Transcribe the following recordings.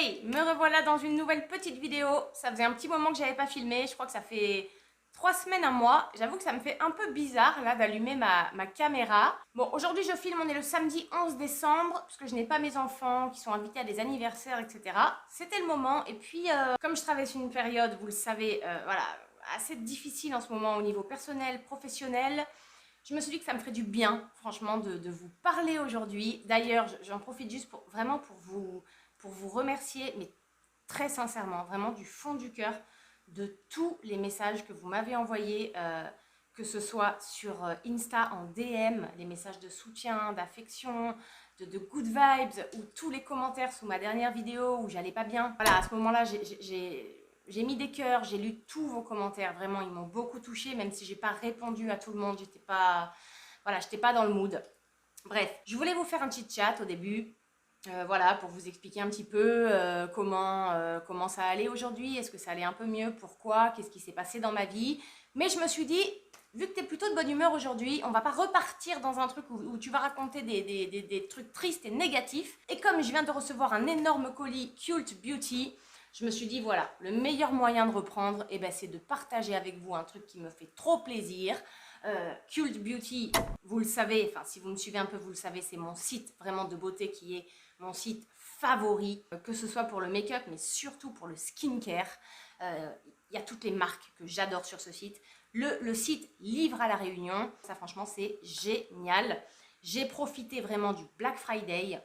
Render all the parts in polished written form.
Hey, me revoilà dans une nouvelle petite vidéo. Ça faisait un petit moment que j'avais pas filmé. Je crois que ça fait 3 semaines, un mois. J'avoue que ça me fait un peu bizarre là d'allumer ma caméra. Bon, aujourd'hui je filme, on est le samedi 11 décembre, puisque je n'ai pas mes enfants qui sont invités à des anniversaires, etc. C'était le moment. Et puis, comme je traverse une période, vous le savez, voilà, assez difficile en ce moment au niveau personnel, professionnel, je me suis dit que ça me ferait du bien, franchement, de vous parler aujourd'hui. D'ailleurs, j'en profite juste vraiment pour vous remercier, mais très sincèrement, vraiment du fond du cœur, de tous les messages que vous m'avez envoyés, que ce soit sur Insta en DM, les messages de soutien, d'affection, de good vibes, ou tous les commentaires sous ma dernière vidéo où j'allais pas bien. Voilà, à ce moment-là, j'ai mis des cœurs, j'ai lu tous vos commentaires, vraiment, ils m'ont beaucoup touchée, même si j'ai pas répondu à tout le monde, j'étais pas, voilà, j'étais pas dans le mood. Bref, je voulais vous faire un petit chat au début, voilà, pour vous expliquer un petit peu comment ça allait aujourd'hui, est-ce que ça allait un peu mieux, pourquoi, qu'est-ce qui s'est passé dans ma vie. Mais je me suis dit, vu que tu es plutôt de bonne humeur aujourd'hui, on va pas repartir dans un truc où tu vas raconter des trucs tristes et négatifs. Et comme je viens de recevoir un énorme colis Cult Beauty, je me suis dit, voilà, le meilleur moyen de reprendre, eh ben, c'est de partager avec vous un truc qui me fait trop plaisir. Cult Beauty, vous le savez, enfin si vous me suivez un peu, vous le savez, c'est mon site vraiment de beauté qui est mon site favori, que ce soit pour le make-up, mais surtout pour le skincare. Il y a toutes les marques que j'adore sur ce site. Le site livre à la Réunion, ça franchement c'est génial. J'ai profité vraiment du Black Friday.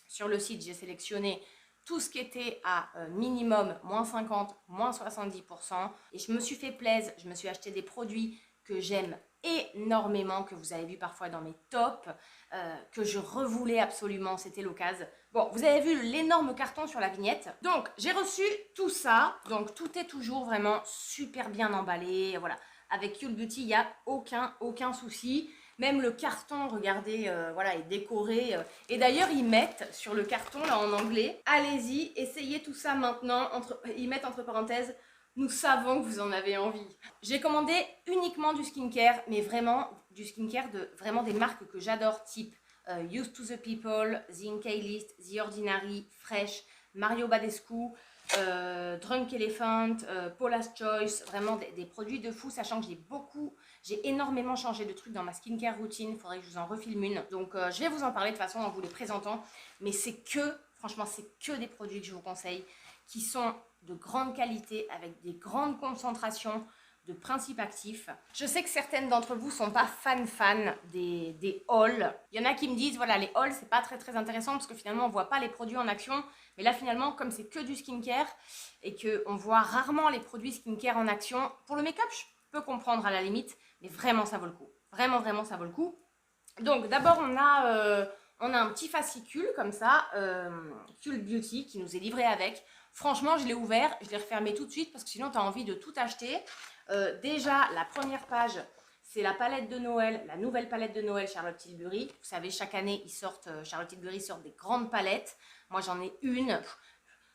Sur le site, j'ai sélectionné tout ce qui était à minimum moins 50, moins 70%. Et je me suis fait plaisir, je me suis acheté des produits que j'aime énormément, que vous avez vu parfois dans mes tops, que je revoulais absolument, c'était l'occasion. Bon, vous avez vu l'énorme carton sur la vignette. Donc, j'ai reçu tout ça. Donc, tout est toujours vraiment super bien emballé. Voilà. Avec Cult Beauty, il n'y a aucun souci. Même le carton, regardez, voilà, est décoré. Et d'ailleurs, ils mettent sur le carton, là en anglais, allez-y, essayez tout ça maintenant. Ils mettent entre parenthèses, nous savons que vous en avez envie. J'ai commandé uniquement du skincare, mais vraiment du skincare de vraiment des marques que j'adore, type Used to the People, The List, The Ordinary, Fresh, Mario Badescu, Drunk Elephant, Paula's Choice, vraiment des produits de fou, sachant que j'ai énormément changé de trucs dans ma skincare routine, il faudrait que je vous en refilme une. Donc je vais vous en parler de toute façon en vous les présentant, mais franchement, c'est que des produits que je vous conseille, qui sont de grande qualité, avec des grandes concentrations de principes actifs. Je sais que certaines d'entre vous sont pas fans des hauls. Il y en a qui me disent, voilà, les hauls, c'est pas très intéressant parce que finalement, on voit pas les produits en action. Mais là, finalement, comme c'est que du skincare et qu'on voit rarement les produits skincare en action, pour le make-up, je peux comprendre à la limite, mais vraiment, ça vaut le coup. Vraiment, ça vaut le coup. Donc, d'abord, on a un petit fascicule comme ça, Cult Beauty, qui nous est livré avec. Franchement, je l'ai ouvert, je l'ai refermé tout de suite parce que sinon, tu as envie de tout acheter. Déjà, la première page, c'est la palette de Noël, la nouvelle palette de Noël Charlotte Tilbury. Vous savez, chaque année, Charlotte Tilbury sort des grandes palettes. Moi, j'en ai une.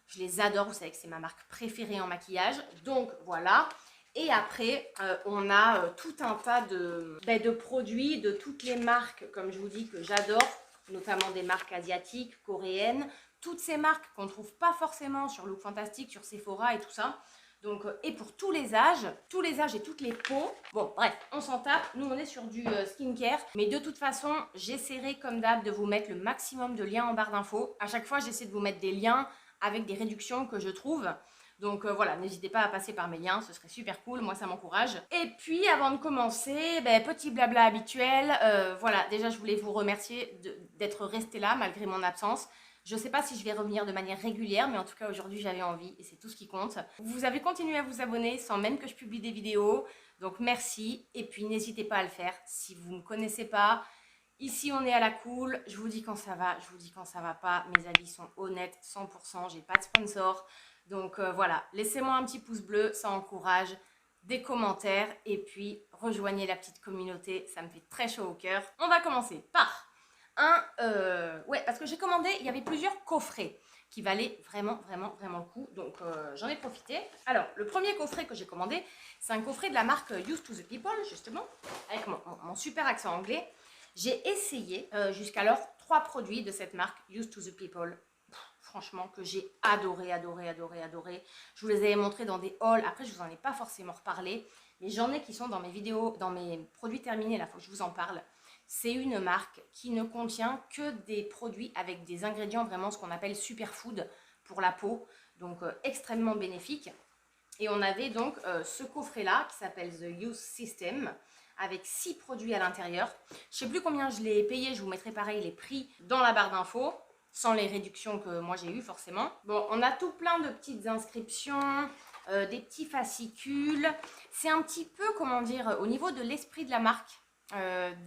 Je les adore. Vous savez que c'est ma marque préférée en maquillage. Donc, voilà. Et après, on a tout un tas de produits de toutes les marques, comme je vous dis, que j'adore, notamment des marques asiatiques, coréennes. Toutes ces marques qu'on ne trouve pas forcément sur Look Fantastic, sur Sephora et tout ça. Donc, et pour tous les âges et toutes les peaux. Bon, bref, on s'en tape. Nous, on est sur du skincare. Mais de toute façon, j'essaierai comme d'hab de vous mettre le maximum de liens en barre d'infos. À chaque fois, j'essaie de vous mettre des liens avec des réductions que je trouve. Donc voilà, n'hésitez pas à passer par mes liens, ce serait super cool, moi ça m'encourage. Et puis avant de commencer, petit blabla habituel, voilà, déjà je voulais vous remercier d'être resté là malgré mon absence. Je ne sais pas si je vais revenir de manière régulière, mais en tout cas aujourd'hui j'avais envie et c'est tout ce qui compte. Vous avez continué à vous abonner sans même que je publie des vidéos, donc merci. Et puis n'hésitez pas à le faire si vous ne me connaissez pas. Ici on est à la cool, je vous dis quand ça va, je vous dis quand ça va pas. Mes avis sont honnêtes, 100%, j'ai pas de sponsor. Donc voilà, laissez-moi un petit pouce bleu, ça encourage, des commentaires et puis rejoignez la petite communauté, ça me fait très chaud au cœur. On va commencer par parce que j'ai commandé, il y avait plusieurs coffrets qui valaient vraiment le coup, donc j'en ai profité. Alors, le premier coffret que j'ai commandé, c'est un coffret de la marque Used to the People, justement, avec mon super accent anglais. J'ai essayé jusqu'alors 3 produits de cette marque Used to the People. franchement, que j'ai adoré, adoré, adoré, adoré. Je vous les avais montrés dans des hauls. Après, je vous en ai pas forcément reparlé. Mais j'en ai qui sont dans mes vidéos, dans mes produits terminés. Là, il faut que je vous en parle. C'est une marque qui ne contient que des produits avec des ingrédients vraiment ce qu'on appelle superfood pour la peau. Donc, extrêmement bénéfique. Et on avait donc ce coffret-là qui s'appelle The Youth System avec 6 produits à l'intérieur. Je ne sais plus combien je l'ai payé, je vous mettrai pareil les prix dans la barre d'infos, sans les réductions que moi j'ai eues forcément. Bon, on a tout plein de petites inscriptions, des petits fascicules. C'est un petit peu, comment dire, au niveau de l'esprit de la marque,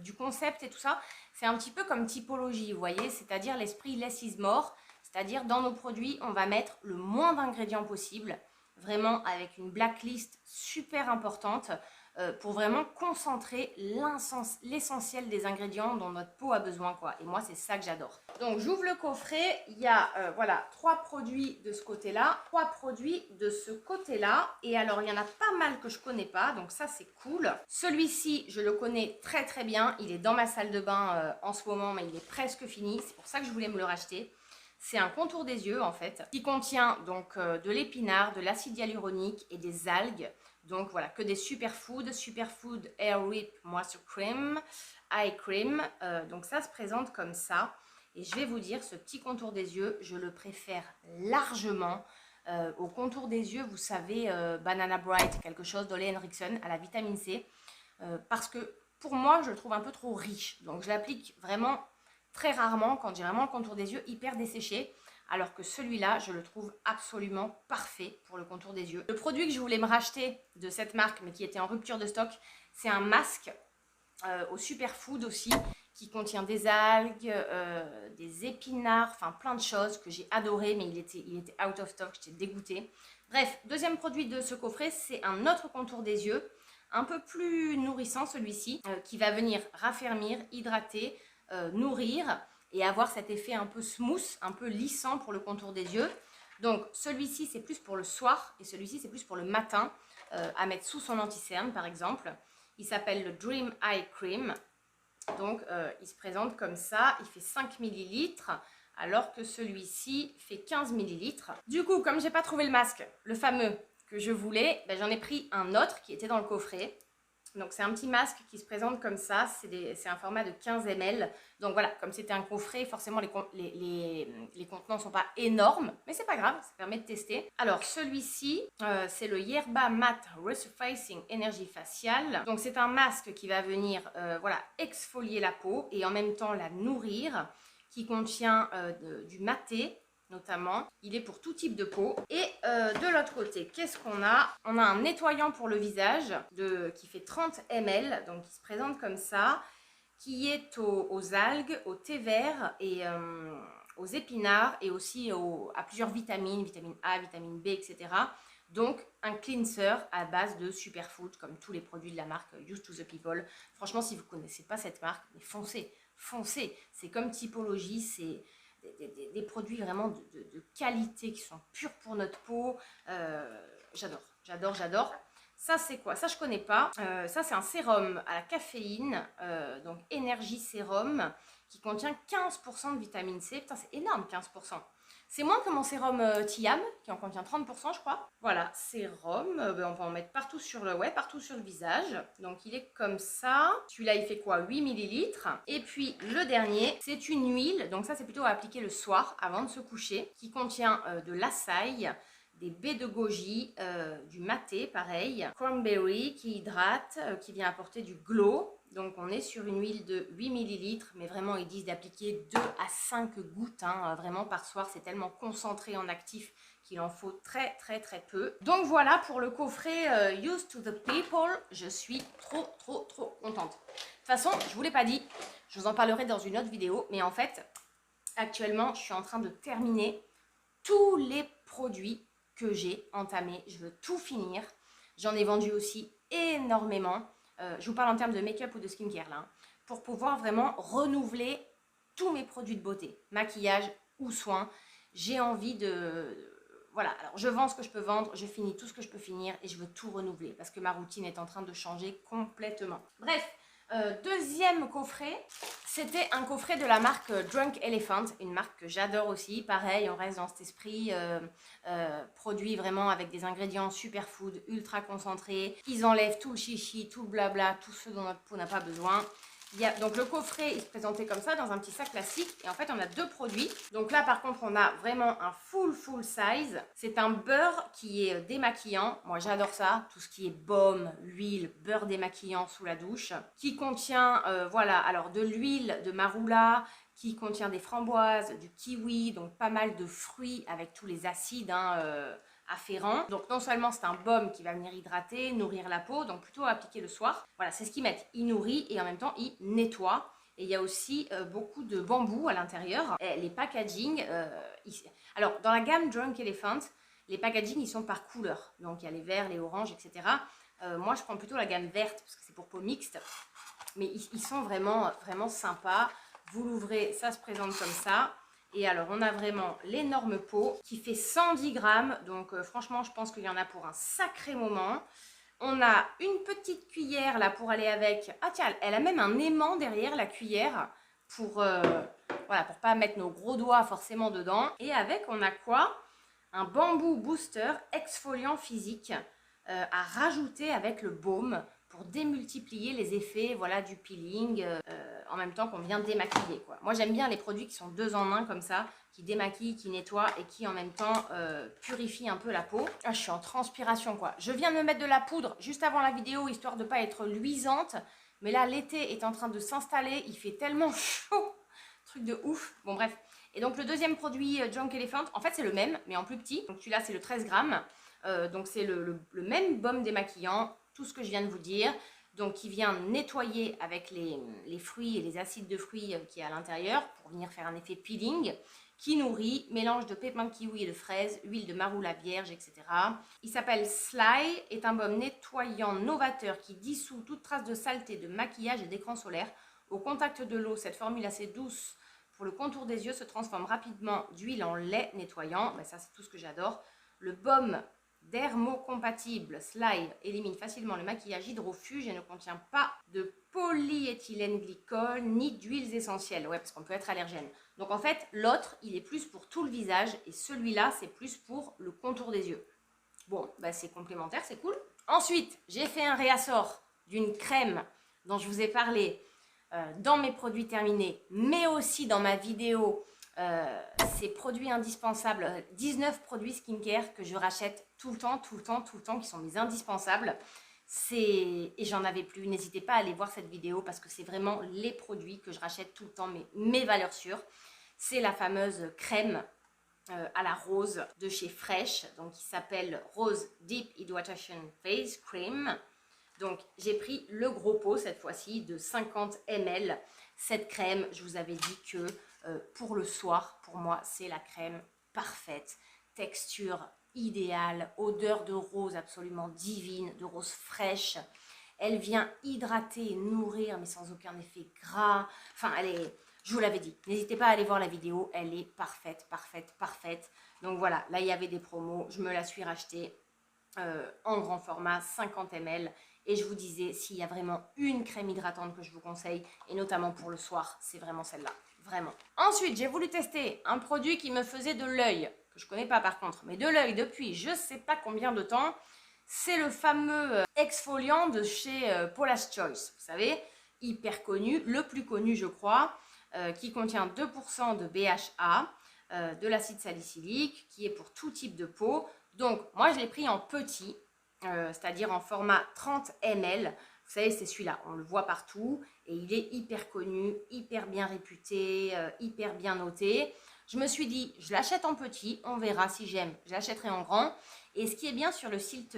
du concept et tout ça, c'est un petit peu comme typologie, vous voyez, c'est-à-dire l'esprit less is more, c'est-à-dire dans nos produits, on va mettre le moins d'ingrédients possible, vraiment avec une blacklist super importante pour vraiment concentrer l'essentiel des ingrédients dont notre peau a besoin, quoi. Et moi, c'est ça que j'adore. Donc, j'ouvre le coffret. Il y a, voilà, 3 produits de ce côté-là, 3 produits de ce côté-là. Et alors, il y en a pas mal que je connais pas. Donc, ça, c'est cool. Celui-ci, je le connais très, très bien. Il est dans ma salle de bain en ce moment, mais il est presque fini. C'est pour ça que je voulais me le racheter. C'est un contour des yeux en fait, qui contient donc de l'épinard, de l'acide hyaluronique et des algues. Donc voilà, que des superfoods, Superfood Air Whip Moisture Cream, Eye Cream. Donc ça se présente comme ça. Et je vais vous dire, ce petit contour des yeux, je le préfère largement au contour des yeux, vous savez, Banana Bright, quelque chose d'Ole Henriksen à la vitamine C. Parce que pour moi, je le trouve un peu trop riche. Donc je l'applique vraiment très rarement quand j'ai vraiment le contour des yeux hyper desséché, alors que celui-là, je le trouve absolument parfait pour le contour des yeux. Le produit que je voulais me racheter de cette marque, mais qui était en rupture de stock, c'est un masque au superfood aussi, qui contient des algues, des épinards, enfin plein de choses que j'ai adoré, mais il était out of stock, j'étais dégoûtée. Bref, deuxième produit de ce coffret, c'est un autre contour des yeux, un peu plus nourrissant celui-ci, qui va venir raffermir, hydrater, nourrir et avoir cet effet un peu smooth, un peu lissant pour le contour des yeux. Donc celui-ci c'est plus pour le soir et celui-ci c'est plus pour le matin, à mettre sous son anti-cerne par exemple. Il s'appelle le Dream Eye Cream. Donc il se présente comme ça, il fait 5 ml alors que celui-ci fait 15 ml. Du coup, comme j'ai pas trouvé le masque, le fameux que je voulais, ben, j'en ai pris un autre qui était dans le coffret. Donc c'est un petit masque qui se présente comme ça, c'est un format de 15 ml. Donc voilà, comme c'était un coffret, forcément les contenants ne sont pas énormes, mais c'est pas grave, ça permet de tester. Alors celui-ci, c'est le Yerba Matte Resurfacing Energy Facial. Donc c'est un masque qui va venir voilà, exfolier la peau et en même temps la nourrir, qui contient du maté, notamment. Il est pour tout type de peau. Et de l'autre côté, qu'est-ce qu'on a? On a un nettoyant pour le visage qui fait 30 ml, donc qui se présente comme ça, qui est aux algues, au thé vert et aux épinards et aussi à plusieurs vitamines, vitamine A, vitamine B, etc. Donc un cleanser à base de superfood, comme tous les produits de la marque Used to the People. Franchement, si vous ne connaissez pas cette marque, mais foncez, foncez. C'est comme typologie, c'est des produits vraiment de qualité qui sont purs pour notre peau. J'adore, j'adore, j'adore. Ça, c'est quoi? Ça, je connais pas. Ça, c'est un sérum à la caféine, donc énergie sérum, qui contient 15% de vitamine C. Putain, c'est énorme, 15%. C'est moins que mon sérum Tiam, qui en contient 30%, je crois. Voilà, sérum, on va en mettre partout sur partout sur le visage. Donc, il est comme ça. Celui-là, il fait quoi? 8 ml. Et puis, le dernier, c'est une huile. Donc, ça, c'est plutôt à appliquer le soir, avant de se coucher, qui contient de l'açaï, des baies de goji, du maté, pareil, cranberry qui hydrate, qui vient apporter du glow. Donc on est sur une huile de 8 ml, mais vraiment ils disent d'appliquer 2 à 5 gouttes, hein, vraiment par soir. C'est tellement concentré en actif qu'il en faut très très très peu. Donc voilà pour le coffret Used to the People. Je suis trop trop trop contente. De toute façon, je ne vous l'ai pas dit, je vous en parlerai dans une autre vidéo, mais en fait, actuellement, je suis en train de terminer tous les produits que j'ai entamés. Je veux tout finir. J'en ai vendu aussi énormément. Je vous parle en termes de make-up ou de skincare là, hein, pour pouvoir vraiment renouveler tous mes produits de beauté, maquillage ou soins. J'ai envie voilà, alors je vends ce que je peux vendre, je finis tout ce que je peux finir et je veux tout renouveler parce que ma routine est en train de changer complètement. Bref, Deuxième coffret, c'était un coffret de la marque Drunk Elephant, une marque que j'adore aussi. Pareil, on reste dans cet esprit produit vraiment avec des ingrédients superfood, ultra concentrés. Ils enlèvent tout le chichi, tout le blabla, tout ce dont notre peau n'a pas besoin. Donc le coffret, il se présentait comme ça dans un petit sac classique et en fait on a deux produits. Donc là par contre on a vraiment un full size. C'est un beurre qui est démaquillant. Moi j'adore ça, tout ce qui est baume, huile, beurre démaquillant sous la douche. Qui contient voilà, alors de l'huile de marula, qui contient des framboises, du kiwi, donc pas mal de fruits avec tous les acides afférents. Donc non seulement c'est un baume qui va venir hydrater, nourrir la peau, donc plutôt appliquer le soir. Voilà, c'est ce qu'ils mettent. Il nourrit et en même temps il nettoie. Et il y a aussi beaucoup de bambou à l'intérieur. Les packaging, alors dans la gamme Drunk Elephant, les packaging ils sont par couleur. Donc il y a les verts, les oranges, etc. Moi je prends plutôt la gamme verte parce que c'est pour peau mixte. Mais ils sont vraiment sympas. Vous l'ouvrez, ça se présente comme ça. Et alors, on a vraiment l'énorme pot qui fait 110 grammes. Donc, franchement, je pense qu'il y en a pour un sacré moment. On a une petite cuillère là pour aller avec. Ah tiens, elle a même un aimant derrière la cuillère pour voilà, pour pas mettre nos gros doigts forcément dedans. Et avec, on a quoi? Un bambou booster exfoliant physique à rajouter avec le baume pour démultiplier les effets voilà, du peeling en même temps qu'on vient démaquiller, quoi. Moi j'aime bien les produits qui sont 2 en 1 comme ça, qui démaquillent, qui nettoient et qui en même temps purifient un peu la peau. Ah, je suis en transpiration quoi. Je viens de me mettre de la poudre juste avant la vidéo histoire de ne pas être luisante. Mais là l'été est en train de s'installer, il fait tellement chaud. Truc de ouf. Bon bref. Et donc le deuxième produit Drunk Elephant, en fait c'est le même mais en plus petit. Donc celui-là c'est le 13 grammes. Donc c'est le même baume démaquillant, tout ce que je viens de vous dire. Donc qui vient nettoyer avec les fruits et les acides de fruits qui est à l'intérieur pour venir faire un effet peeling, qui nourrit, mélange de pépins de kiwi et de fraises, huile de marula vierge, etc. Il s'appelle Sly, est un baume nettoyant novateur qui dissout toute trace de saleté, de maquillage et d'écran solaire. Au contact de l'eau, cette formule assez douce pour le contour des yeux se transforme rapidement d'huile en lait nettoyant. Ben ça c'est tout ce que j'adore. Le baume dermocompatible Sly élimine facilement le maquillage hydrofuge et ne contient pas de polyéthylène glycol ni d'huiles essentielles. Ouais, parce qu'on peut être allergène. Donc en fait, l'autre, il est plus pour tout le visage et celui-là, c'est plus pour le contour des yeux. Bon, bah c'est complémentaire, c'est cool. Ensuite, j'ai fait un réassort d'une crème dont je vous ai parlé dans mes produits terminés, mais aussi dans ma vidéo ces produits indispensables, 19 produits skincare que je rachète tout le temps, qui sont mes indispensables. Et j'en avais plus. N'hésitez pas à aller voir cette vidéo parce que c'est vraiment les produits que je rachète tout le temps, mes valeurs sûres. C'est la fameuse crème à la rose de chez Fresh, donc qui s'appelle Rose Deep Hydration Face Cream. Donc j'ai pris le gros pot cette fois-ci de 50 ml. Cette crème, je vous avais dit que pour le soir, pour moi, c'est la crème parfaite. Texture idéale, odeur de rose absolument divine, de rose fraîche. Elle vient hydrater et nourrir, mais sans aucun effet gras. Enfin, je vous l'avais dit, n'hésitez pas à aller voir la vidéo, elle est parfaite. Donc voilà, là il y avait des promos, je me la suis rachetée en grand format, 50 ml. Et je vous disais, s'il y a vraiment une crème hydratante que je vous conseille, et notamment pour le soir, c'est vraiment celle-là. Vraiment. Ensuite, j'ai voulu tester un produit qui me faisait de l'œil, que je ne connais pas par contre, mais de l'œil depuis je ne sais pas combien de temps. C'est le fameux exfoliant de chez Paula's Choice. Vous savez, hyper connu, le plus connu je crois, qui contient 2% de BHA, de l'acide salicylique, qui est pour tout type de peau. Donc, moi je l'ai pris en petit. C'est-à-dire en format 30 ml. Vous savez, c'est celui-là, on le voit partout et il est hyper connu, hyper bien réputé, hyper bien noté. Je me suis dit, je l'achète en petit, on verra si j'aime, je l'achèterai en grand. Et ce qui est bien sur le site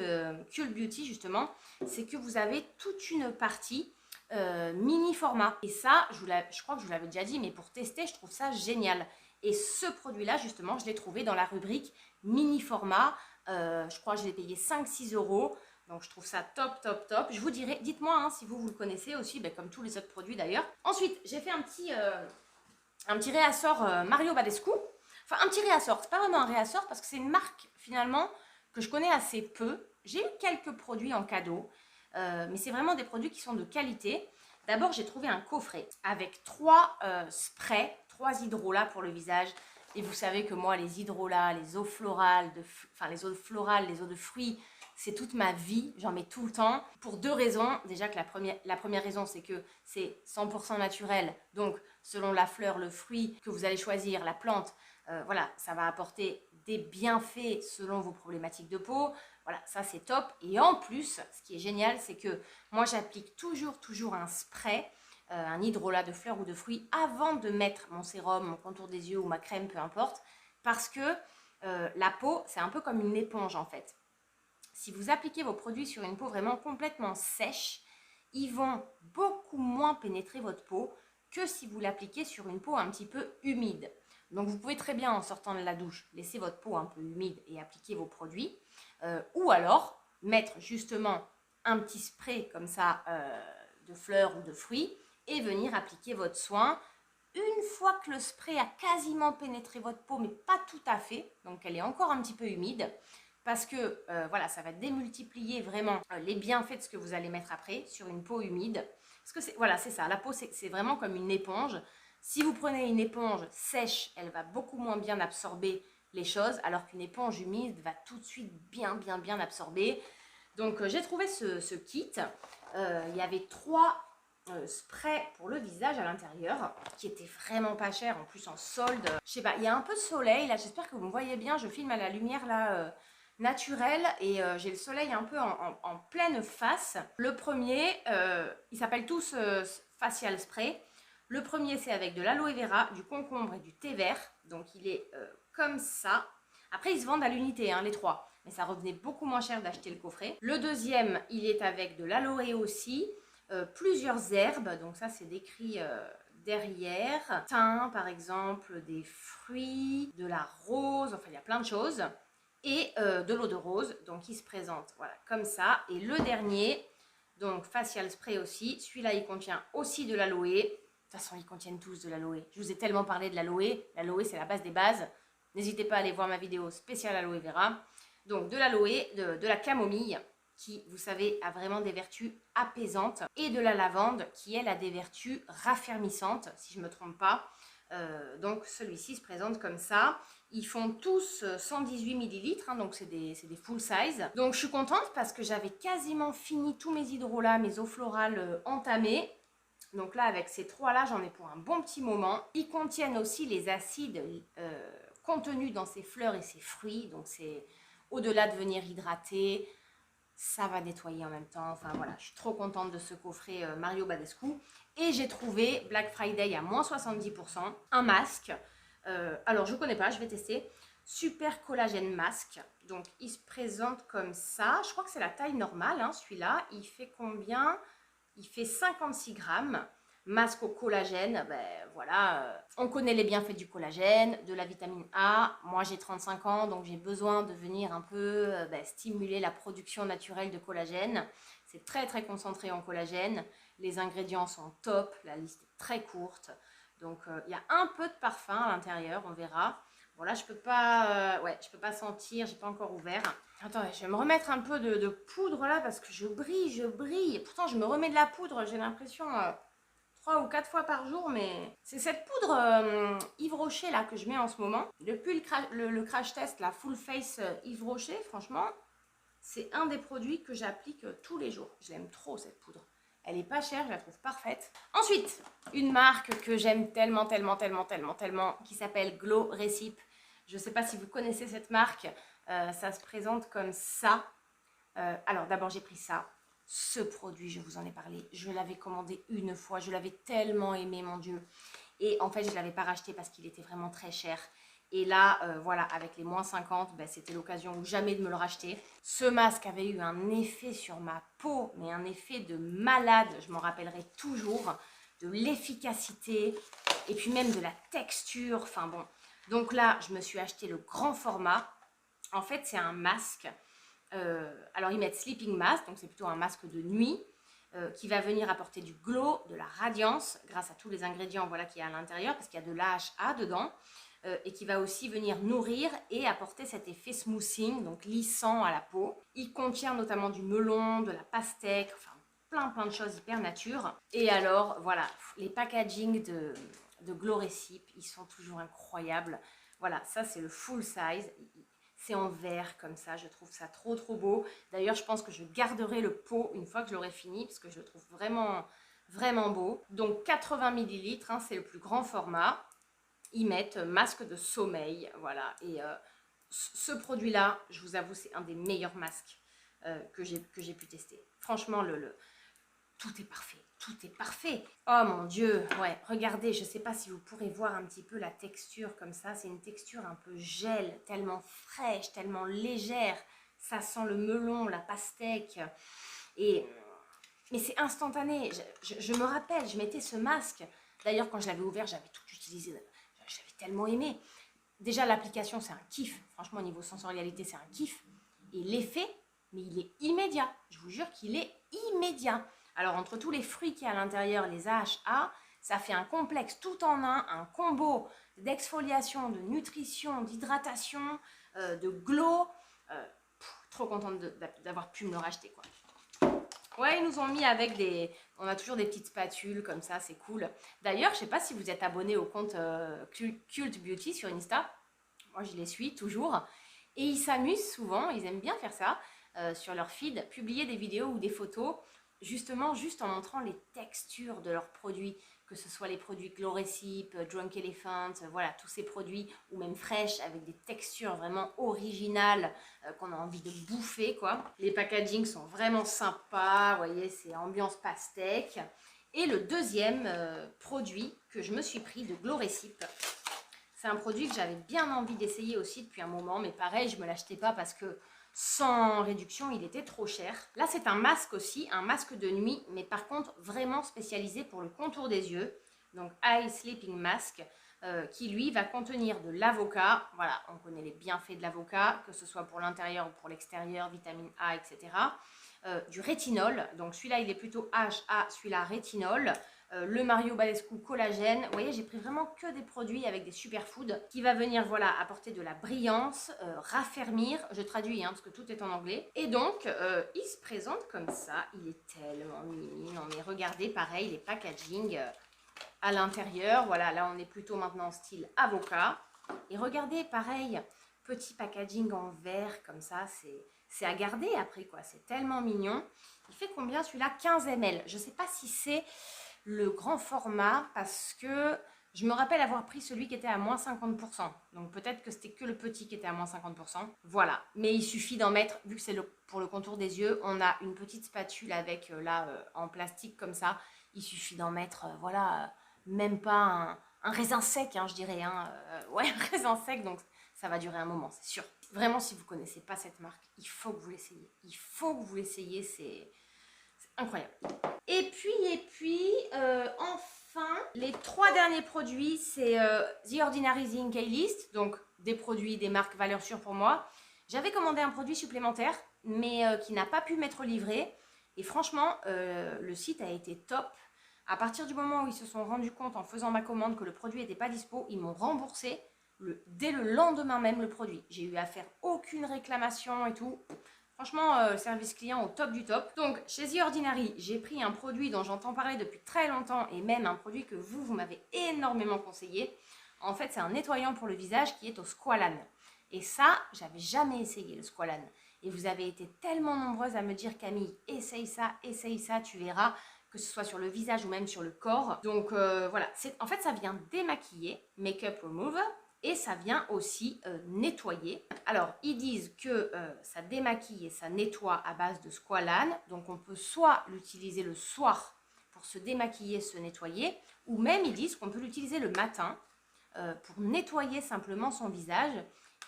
Cool Beauty justement, c'est que vous avez toute une partie mini format. Et ça, je crois que je vous l'avais déjà dit, mais pour tester, je trouve ça génial. Et ce produit-là, justement, je l'ai trouvé dans la rubrique mini format. Je crois que je l'ai payé 5-6 €. Donc je trouve ça top. Je vous dirai, dites-moi hein, si vous le connaissez aussi, ben, comme tous les autres produits d'ailleurs. Ensuite, j'ai fait un petit réassort Mario Badescu. Enfin, un petit réassort, c'est pas vraiment un réassort parce que c'est une marque finalement que je connais assez peu. J'ai eu quelques produits en cadeau, mais c'est vraiment des produits qui sont de qualité. D'abord, j'ai trouvé un coffret avec 3 sprays, 3 hydrolats pour le visage. Et vous savez que moi, les hydrolats, les eaux florales, les eaux florales, les eaux de fruits, c'est toute ma vie. J'en mets tout le temps pour 2 raisons. Déjà que la première raison, c'est que c'est 100% naturel. Donc, selon la fleur, le fruit que vous allez choisir, la plante, voilà, ça va apporter des bienfaits selon vos problématiques de peau. Voilà, ça c'est top. Et en plus, ce qui est génial, c'est que moi, j'applique toujours un spray, un hydrolat de fleurs ou de fruits avant de mettre mon sérum, mon contour des yeux ou ma crème, peu importe. Parce que la peau, c'est un peu comme une éponge en fait. Si vous appliquez vos produits sur une peau vraiment complètement sèche, ils vont beaucoup moins pénétrer votre peau que si vous l'appliquez sur une peau un petit peu humide. Donc vous pouvez très bien en sortant de la douche laisser votre peau un peu humide et appliquer vos produits. Ou alors mettre justement un petit spray comme ça de fleurs ou de fruits et venir appliquer votre soin. Une fois que le spray a quasiment pénétré votre peau, mais pas tout à fait, donc elle est encore un petit peu humide, parce que voilà, ça va démultiplier vraiment les bienfaits de ce que vous allez mettre après sur une peau humide. Parce que voilà, c'est ça, la peau c'est vraiment comme une éponge. Si vous prenez une éponge sèche, elle va beaucoup moins bien absorber les choses, alors qu'une éponge humide va tout de suite bien absorber. Donc j'ai trouvé ce kit. Il y avait 3 sprays pour le visage à l'intérieur, qui étaient vraiment pas chers, en plus en solde. Je sais pas, il y a un peu de soleil là, j'espère que vous me voyez bien. Je filme à la lumière là naturelle et j'ai le soleil un peu en pleine face. Le premier, ils s'appellent tous facial spray. Le premier, c'est avec de l'aloe vera, du concombre et du thé vert. Donc, il est comme ça. Après, ils se vendent à l'unité, hein, les 3. Mais ça revenait beaucoup moins cher d'acheter le coffret. Le deuxième, il est avec de l'aloe aussi, plusieurs herbes. Donc, ça, c'est décrit derrière. Thym, par exemple, des fruits, de la rose. Enfin, il y a plein de choses. Et de l'eau de rose. Donc, il se présente voilà, comme ça. Et le dernier, donc facial spray aussi. Celui-là, il contient aussi de l'aloe. De toute façon, ils contiennent tous de l'aloe. Je vous ai tellement parlé de l'aloe. L'aloe, c'est la base des bases. N'hésitez pas à aller voir ma vidéo spéciale aloe vera. Donc, de l'aloe, de la camomille, qui, vous savez, a vraiment des vertus apaisantes. Et de la lavande, qui, elle, a des vertus raffermissantes, si je ne me trompe pas. Donc, celui-ci se présente comme ça. Ils font tous 118 ml, hein, donc c'est des full size. Donc, je suis contente parce que j'avais quasiment fini tous mes hydrolats, mes eaux florales entamées. Donc là, avec ces 3-là, j'en ai pour un bon petit moment. Ils contiennent aussi les acides contenus dans ces fleurs et ces fruits. Donc c'est au-delà de venir hydrater, ça va nettoyer en même temps. Enfin voilà, je suis trop contente de ce coffret Mario Badescu. Et j'ai trouvé Black Friday à moins 70%, un masque. Alors je ne connais pas, je vais tester. Super collagène masque. Donc il se présente comme ça. Je crois que c'est la taille normale, hein, celui-là. Il fait combien ? Il fait 56 grammes, masque au collagène, ben voilà, on connaît les bienfaits du collagène, de la vitamine A. Moi j'ai 35 ans, donc j'ai besoin de venir un peu stimuler la production naturelle de collagène. C'est très concentré en collagène, les ingrédients sont top, la liste est très courte. Donc il y a un peu de parfum à l'intérieur, on verra. Bon là je peux pas sentir, j'ai pas encore ouvert. Attendez, je vais me remettre un peu de poudre là parce que je brille. Et pourtant je me remets de la poudre, j'ai l'impression 3 ou 4 fois par jour, mais c'est cette poudre Yves Rocher là que je mets en ce moment. Depuis le crash test, la Full Face Yves Rocher, franchement, c'est un des produits que j'applique tous les jours. Je l'aime trop cette poudre. Elle est pas chère, je la trouve parfaite. Ensuite, une marque que j'aime tellement, qui s'appelle Glow Recipe. Je ne sais pas si vous connaissez cette marque. Ça se présente comme ça. Alors d'abord j'ai pris ça. Ce produit, je vous en ai parlé. Je l'avais commandé une fois. Je l'avais tellement aimé, mon Dieu. Et en fait, je ne l'avais pas racheté parce qu'il était vraiment très cher. Et là, voilà, avec les moins 50, ben, c'était l'occasion ou jamais de me le racheter. Ce masque avait eu un effet sur ma peau, mais un effet de malade. Je m'en rappellerai toujours. De l'efficacité et puis même de la texture. Enfin bon. Donc là, je me suis acheté le grand format. En fait, c'est un masque. Alors, ils mettent sleeping mask, donc c'est plutôt un masque de nuit qui va venir apporter du glow, de la radiance grâce à tous les ingrédients voilà, qu'il y a à l'intérieur parce qu'il y a de l'AHA dedans et qui va aussi venir nourrir et apporter cet effet smoothing, donc lissant à la peau. Il contient notamment du melon, de la pastèque, enfin plein de choses hyper nature. Et alors, voilà, les packaging de Glow Recipe, ils sont toujours incroyables. Voilà, ça c'est le full size. C'est en verre comme ça, je trouve ça trop beau. D'ailleurs, je pense que je garderai le pot une fois que je l'aurai fini parce que je le trouve vraiment beau. Donc 80 ml, hein, c'est le plus grand format. Ils mettent masque de sommeil, voilà. Et ce produit-là, je vous avoue, c'est un des meilleurs masques que j'ai pu tester. Franchement, tout est parfait. Tout est parfait. Oh mon Dieu, ouais, regardez, je ne sais pas si vous pourrez voir un petit peu la texture comme ça. C'est une texture un peu gel, tellement fraîche, tellement légère. Ça sent le melon, la pastèque. Mais c'est instantané. Je me rappelle, je mettais ce masque. D'ailleurs, quand je l'avais ouvert, j'avais tout utilisé. J'avais tellement aimé. Déjà, l'application, c'est un kiff. Franchement, au niveau sensorialité, c'est un kiff. Et l'effet, mais il est immédiat. Je vous jure qu'il est immédiat. Alors, entre tous les fruits qu'il y a à l'intérieur, les AHA, ça fait un complexe tout en un combo d'exfoliation, de nutrition, d'hydratation, de glow. Trop contente d'avoir pu me le racheter, quoi. Ouais, ils nous ont mis avec des... On a toujours des petites spatules comme ça, c'est cool. D'ailleurs, je sais pas si vous êtes abonné au compte Cult Beauty sur Insta. Moi, je les suis toujours. Et ils s'amusent souvent, ils aiment bien faire ça sur leur feed, publier des vidéos ou des photos, justement, juste en montrant les textures de leurs produits, que ce soit les produits Glow Recipe, Drunk Elephant, voilà, tous ces produits, ou même Fresh, avec des textures vraiment originales qu'on a envie de bouffer, quoi. Les packagings sont vraiment sympas, vous voyez, c'est ambiance pastèque. Et le deuxième produit que je me suis pris de Glow Recipe, c'est un produit que j'avais bien envie d'essayer aussi depuis un moment, mais pareil, je ne me l'achetais pas parce que sans réduction, il était trop cher. Là, c'est un masque aussi, un masque de nuit, mais par contre, vraiment spécialisé pour le contour des yeux. Donc, Eye Sleeping Mask, qui lui va contenir de l'avocat. Voilà, on connaît les bienfaits de l'avocat, que ce soit pour l'intérieur ou pour l'extérieur, vitamine A, etc. Du rétinol, donc celui-là, il est plutôt HA, celui-là, rétinol. Le Mario Badescu collagène. Vous voyez, j'ai pris vraiment que des produits avec des superfoods qui va venir, voilà, apporter de la brillance, raffermir. Je traduis, hein, parce que tout est en anglais. Et donc, il se présente comme ça. Il est tellement mimi. Non, mais regardez, pareil, les packaging à l'intérieur. Voilà, là, on est plutôt maintenant en style avocat. Et regardez, pareil, petit packaging en verre, comme ça, c'est à garder après, quoi. C'est tellement mignon. Il fait combien celui-là? 15 ml. Je ne sais pas si c'est le grand format parce que je me rappelle avoir pris celui qui était à moins 50%. Donc peut-être que c'était que le petit qui était à moins 50%. Voilà. Mais il suffit d'en mettre, vu que c'est pour le contour des yeux, on a une petite spatule avec en plastique comme ça. Il suffit d'en mettre, voilà, même pas un raisin sec, hein, je dirais. Hein, ouais, un raisin sec, donc ça va durer un moment, c'est sûr. Vraiment, si vous ne connaissez pas cette marque, il faut que vous l'essayiez. Il faut que vous l'essayiez, c'est incroyable. Et puis, enfin, les 3 derniers produits, c'est The Ordinary Zinc A-List, donc des produits, des marques valeurs sûres pour moi. J'avais commandé un produit supplémentaire, mais qui n'a pas pu m'être livré. Et franchement, le site a été top. À partir du moment où ils se sont rendus compte en faisant ma commande que le produit n'était pas dispo, ils m'ont remboursé dès le lendemain même le produit. J'ai eu à faire aucune réclamation et tout. Franchement, service client au top du top. Donc, chez The Ordinary, j'ai pris un produit dont j'entends parler depuis très longtemps et même un produit que vous m'avez énormément conseillé. En fait, c'est un nettoyant pour le visage qui est au squalane. Et ça, j'avais jamais essayé le squalane. Et vous avez été tellement nombreuses à me dire, Camille, essaye ça, tu verras, que ce soit sur le visage ou même sur le corps. Donc, voilà. En fait, ça vient démaquiller, make-up remover. Et ça vient aussi nettoyer. Alors, ils disent que ça démaquille et ça nettoie à base de squalane. Donc, on peut soit l'utiliser le soir pour se démaquiller, se nettoyer, ou même ils disent qu'on peut l'utiliser le matin pour nettoyer simplement son visage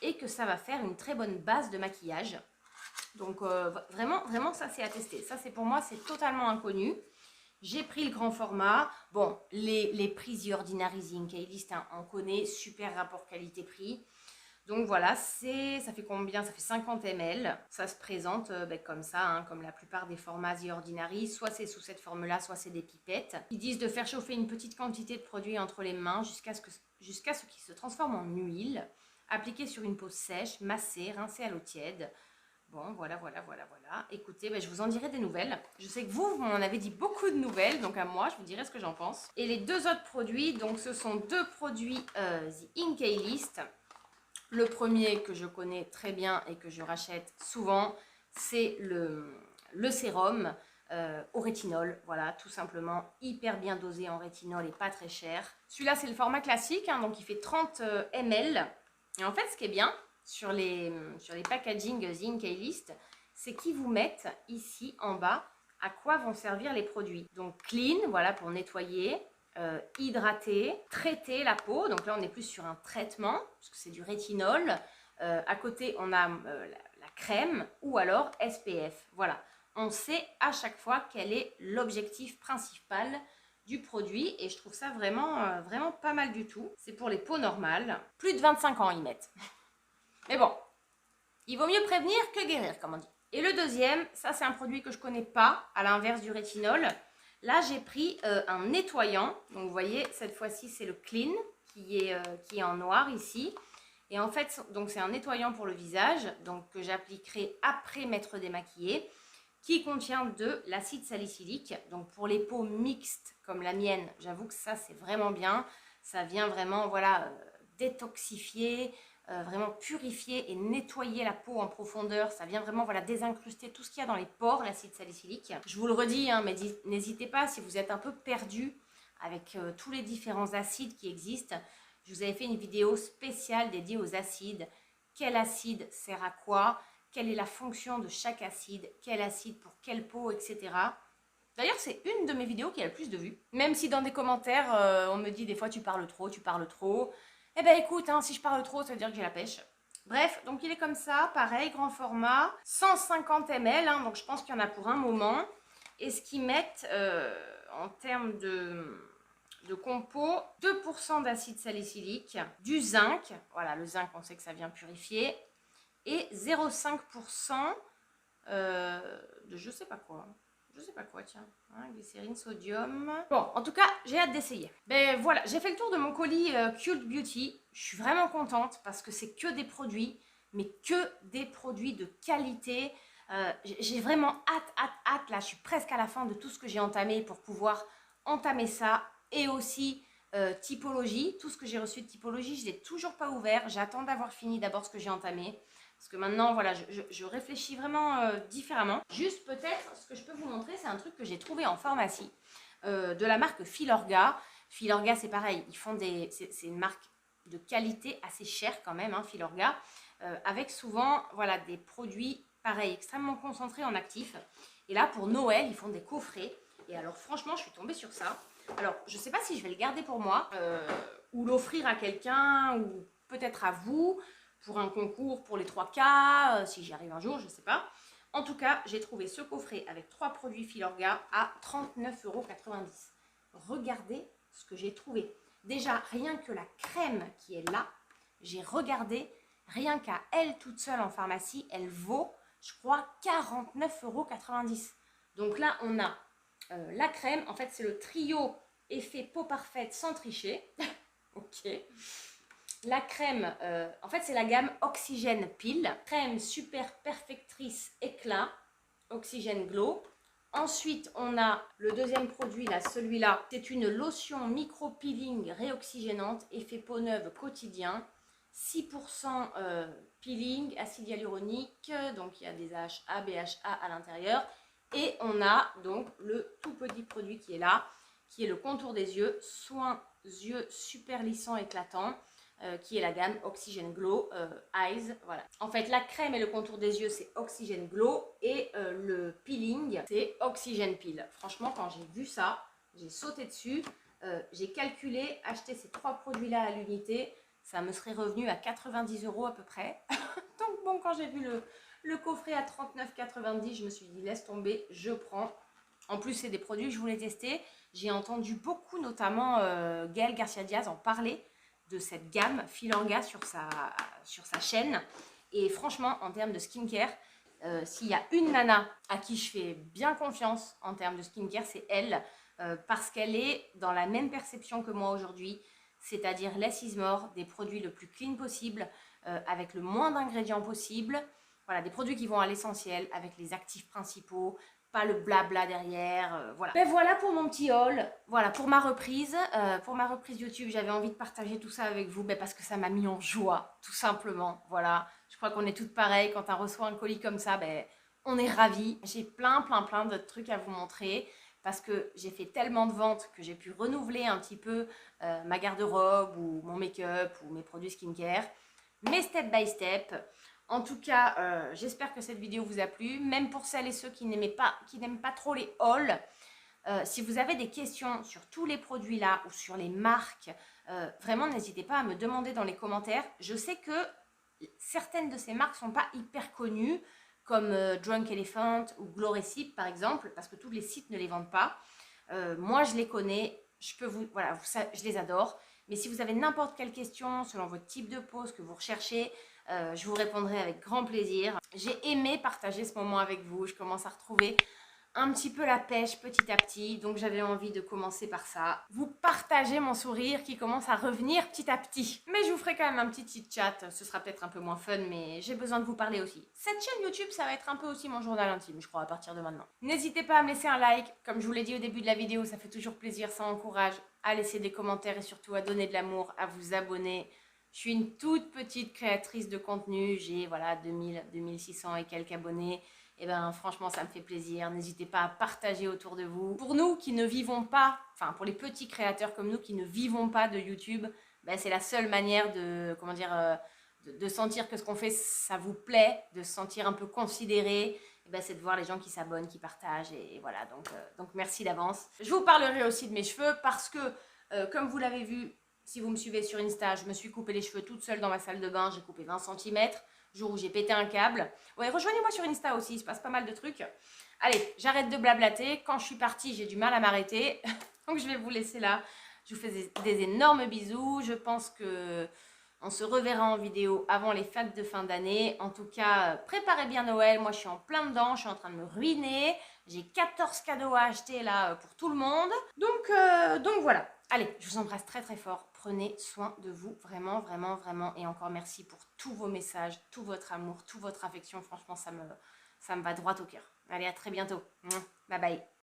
et que ça va faire une très bonne base de maquillage. Donc, vraiment, ça, c'est à tester. Ça, c'est pour moi, c'est totalement inconnu. J'ai pris le grand format. Bon, les prix The Ordinary Zinc A-List, hein, on connaît, super rapport qualité-prix. Donc voilà, ça fait combien? Ça fait 50 ml. Ça se présente comme ça, hein, comme la plupart des formats The Ordinary. Soit c'est sous cette forme-là, soit c'est des pipettes. Ils disent de faire chauffer une petite quantité de produit entre les mains jusqu'à ce qu'il se transforme en huile. Appliquer sur une peau sèche, masser, rincer à l'eau tiède. Bon, voilà. Écoutez, je vous en dirai des nouvelles. Je sais que vous m'en avez dit beaucoup de nouvelles, donc à moi, je vous dirai ce que j'en pense. Et les deux autres produits, donc ce sont deux produits The Inkey List. Le premier que je connais très bien et que je rachète souvent, c'est le sérum au rétinol. Voilà, tout simplement, hyper bien dosé en rétinol et pas très cher. Celui-là, c'est le format classique, hein, donc il fait 30 ml. Et en fait, ce qui est bien sur les packaging The Inkey List, c'est qu'ils vous mettent ici en bas à quoi vont servir les produits. Donc clean, voilà, pour nettoyer. Hydrater, traiter la peau. Donc là, on est plus sur un traitement, parce que c'est du rétinol. À côté, on a la crème ou alors SPF. Voilà, on sait à chaque fois quel est l'objectif principal du produit. Et je trouve ça vraiment, vraiment pas mal du tout. C'est pour les peaux normales. Plus de 25 ans, ils mettent. Mais bon, il vaut mieux prévenir que guérir, comme on dit. Et le deuxième, ça c'est un produit que je connais pas, à l'inverse du rétinol. Là, j'ai pris un nettoyant. Donc, vous voyez, cette fois-ci, c'est le Clean qui est en noir ici. Et en fait, donc c'est un nettoyant pour le visage, donc que j'appliquerai après m'être démaquillée, qui contient de l'acide salicylique. Donc, pour les peaux mixtes comme la mienne, j'avoue que ça, c'est vraiment bien. Ça vient vraiment, voilà, détoxifier, vraiment purifier et nettoyer la peau en profondeur. Ça vient vraiment, voilà, désincruster tout ce qu'il y a dans les pores, l'acide salicylique. Je vous le redis, hein, mais n'hésitez pas si vous êtes un peu perdu avec tous les différents acides qui existent. Je vous avais fait une vidéo spéciale dédiée aux acides. Quel acide sert à quoi? Quelle est la fonction de chaque acide? Quel acide pour quelle peau, etc. D'ailleurs, c'est une de mes vidéos qui a le plus de vues. Même si dans des commentaires, on me dit des fois tu parles trop. Eh ben écoute, hein, si je parle trop, ça veut dire que j'ai la pêche. Bref, donc il est comme ça, pareil, grand format, 150 ml, hein, donc je pense qu'il y en a pour un moment. Et ce qu'ils mettent en termes de compo, 2% d'acide salicylique, du zinc, voilà, le zinc, on sait que ça vient purifier, et 0,5% de je sais pas quoi. Tiens, hein, glycérine, sodium. Bon, en tout cas, j'ai hâte d'essayer. Ben voilà, j'ai fait le tour de mon colis Cute Beauty. Je suis vraiment contente parce que c'est que des produits, mais que des produits de qualité. J'ai vraiment hâte. Là, je suis presque à la fin de tout ce que j'ai entamé pour pouvoir entamer ça. Et aussi typologie. Tout ce que j'ai reçu de typologie, je ne l'ai toujours pas ouvert. J'attends d'avoir fini d'abord ce que j'ai entamé. Parce que maintenant, voilà, je réfléchis vraiment différemment. Juste peut-être, ce que je peux vous montrer, c'est un truc que j'ai trouvé en pharmacie de la marque Filorga. Filorga, c'est pareil, ils font c'est une marque de qualité assez chère quand même, hein, Filorga, avec souvent, voilà, des produits, pareil, extrêmement concentrés en actifs. Et là, pour Noël, ils font des coffrets. Et alors, franchement, je suis tombée sur ça. Alors, je ne sais pas si je vais le garder pour moi ou l'offrir à quelqu'un ou peut-être à vous, pour un concours pour les 3K, si j'y arrive un jour, je ne sais pas. En tout cas, j'ai trouvé ce coffret avec 3 produits Filorga à 39,90 €. Regardez ce que j'ai trouvé. Déjà, rien que la crème qui est là, j'ai regardé, rien qu'à elle toute seule en pharmacie, elle vaut, je crois, 49,90 €. Donc là, on a la crème. En fait, c'est le trio effet peau parfaite sans tricher. Ok. La crème, en fait, c'est la gamme Oxygène Peel. Crème super perfectrice éclat, Oxygène Glow. Ensuite, on a le deuxième produit, là, celui-là. C'est une lotion micro-peeling réoxygénante, effet peau neuve quotidien. 6% peeling, acide hyaluronique, donc il y a des AHA, BHA à l'intérieur. Et on a donc le tout petit produit qui est là, qui est le contour des yeux, soin yeux super lissant éclatant. Qui est la gamme Oxygène Glow Eyes. Voilà. En fait, la crème et le contour des yeux, c'est Oxygène Glow. Et le peeling, c'est Oxygène Peel. Franchement, quand j'ai vu ça, j'ai sauté dessus. J'ai calculé, acheter ces 3 produits-là à l'unité, ça me serait revenu à 90 € à peu près. Donc bon, quand j'ai vu le coffret à 39,90 €, je me suis dit, laisse tomber, je prends. En plus, c'est des produits que je voulais tester. J'ai entendu beaucoup, notamment Gaëlle Garcia Diaz en parler, de cette gamme Filorga sur sa chaîne. Et franchement, en termes de skincare, s'il y a une nana à qui je fais bien confiance en termes de skincare, c'est elle, parce qu'elle est dans la même perception que moi aujourd'hui, c'est-à-dire less is more, des produits le plus clean possible, avec le moins d'ingrédients possible, Voilà, des produits qui vont à l'essentiel avec les actifs principaux, pas le blabla derrière, voilà. Ben voilà pour mon petit haul, voilà pour ma reprise YouTube, j'avais envie de partager tout ça avec vous, ben parce que ça m'a mis en joie, tout simplement, voilà. Je crois qu'on est toutes pareilles, quand on reçoit un colis comme ça, ben on est ravis. J'ai plein d'autres trucs à vous montrer, parce que j'ai fait tellement de ventes que j'ai pu renouveler un petit peu ma garde-robe ou mon make-up ou mes produits skincare, mais step by step. En tout cas, j'espère que cette vidéo vous a plu, même pour celles et ceux qui n'aiment pas trop les hauls. Si vous avez des questions sur tous les produits là ou sur les marques, vraiment n'hésitez pas à me demander dans les commentaires. Je sais que certaines de ces marques ne sont pas hyper connues, comme Drunk Elephant ou Gloricip par exemple, parce que tous les sites ne les vendent pas. Moi, je les connais, voilà, je les adore. Mais si vous avez n'importe quelle question selon votre type de peau, ce que vous recherchez, je vous répondrai avec grand plaisir. J'ai aimé partager ce moment avec vous. Je commence à retrouver un petit peu la pêche petit à petit, donc j'avais envie de commencer par ça. Vous partagez mon sourire qui commence à revenir petit à petit. Mais je vous ferai quand même un petit chat, ce sera peut-être un peu moins fun, mais j'ai besoin de vous parler aussi. Cette chaîne YouTube, ça va être un peu aussi mon journal intime, je crois, à partir de maintenant. N'hésitez pas à me laisser un like, comme je vous l'ai dit au début de la vidéo, ça fait toujours plaisir, ça encourage à laisser des commentaires et surtout à donner de l'amour, à vous abonner. Je suis une toute petite créatrice de contenu, j'ai voilà 2600 et quelques abonnés. Et ben franchement ça me fait plaisir, n'hésitez pas à partager autour de vous. Pour nous qui ne vivons pas, enfin pour les petits créateurs comme nous qui ne vivons pas de YouTube, ben, c'est la seule manière de, comment dire, de sentir que ce qu'on fait ça vous plaît, de se sentir un peu considéré, et ben, c'est de voir les gens qui s'abonnent, qui partagent et voilà, donc merci d'avance. Je vous parlerai aussi de mes cheveux parce que comme vous l'avez vu, si vous me suivez sur Insta, je me suis coupé les cheveux toute seule dans ma salle de bain, j'ai coupé 20 cm. Jour où j'ai pété un câble. Ouais, rejoignez-moi sur Insta aussi, il se passe pas mal de trucs. Allez, j'arrête de blablater. Quand je suis partie, j'ai du mal à m'arrêter. Donc je vais vous laisser là. Je vous fais des énormes bisous. Je pense que on se reverra en vidéo avant les fêtes de fin d'année. En tout cas, préparez bien Noël. Moi, je suis en plein dedans. Je suis en train de me ruiner. J'ai 14 cadeaux à acheter là pour tout le monde. Donc voilà. Allez, je vous embrasse très fort. Prenez soin de vous, vraiment. Et encore merci pour tous vos messages, tout votre amour, toute votre affection. Franchement, ça me va droit au cœur. Allez, à très bientôt. Bye bye.